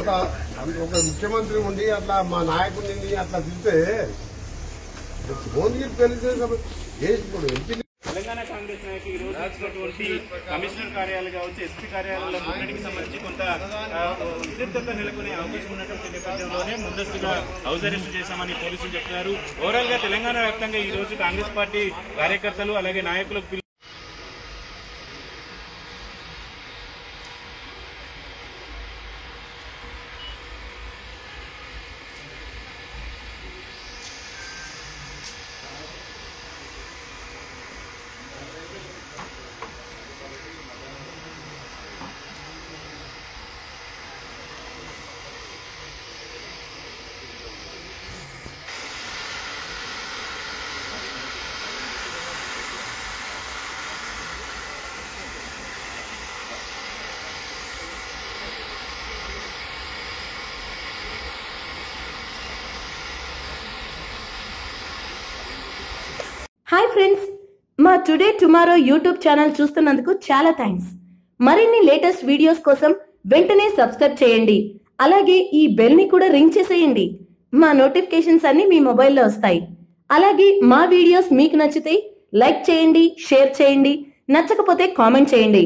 అంత ఒక ముఖ్యమంత్రి ఉండి అట్లా మా నాయకుడిని అట్లా తింటే మోదీ ఇప్పుడు ఎంపీ తెలంగాణ కాంగ్రెస్ నాయకులు ఈ రోజు వచ్చినటువంటి కమిషనర్ కార్యాలయాలు కావచ్చు, ఎస్పీ కార్యాలయాల ముట్టడికి సంబంధించి కొంత ఉద్రిక్తత నెలకొనే అవకాశం ఉన్నటువంటి నేపథ్యంలోనే ముందస్తుగా హౌస్ అరెస్ట్ చేశామని పోలీసులు చెప్తున్నారు. ఓవరాల్ గా తెలంగాణ వ్యాప్తంగా ఈ రోజు కాంగ్రెస్ పార్టీ కార్యకర్తలు అలాగే నాయకులకు హాయ్ ఫ్రెండ్స్, మా టుడే టుమారో యూట్యూబ్ ఛానల్ చూస్తున్నందుకు చాలా థ్యాంక్స్. మరిన్ని లేటెస్ట్ వీడియోస్ కోసం వెంటనే సబ్స్క్రైబ్ చేయండి. అలాగే ఈ బెల్ ని కూడా రింగ్ చేసేయండి. మా నోటిఫికేషన్స్ అన్ని మీ మొబైల్లో వస్తాయి. అలాగే మా వీడియోస్ మీకు నచ్చితే లైక్ చేయండి, షేర్ చేయండి, నచ్చకపోతే కామెంట్ చేయండి.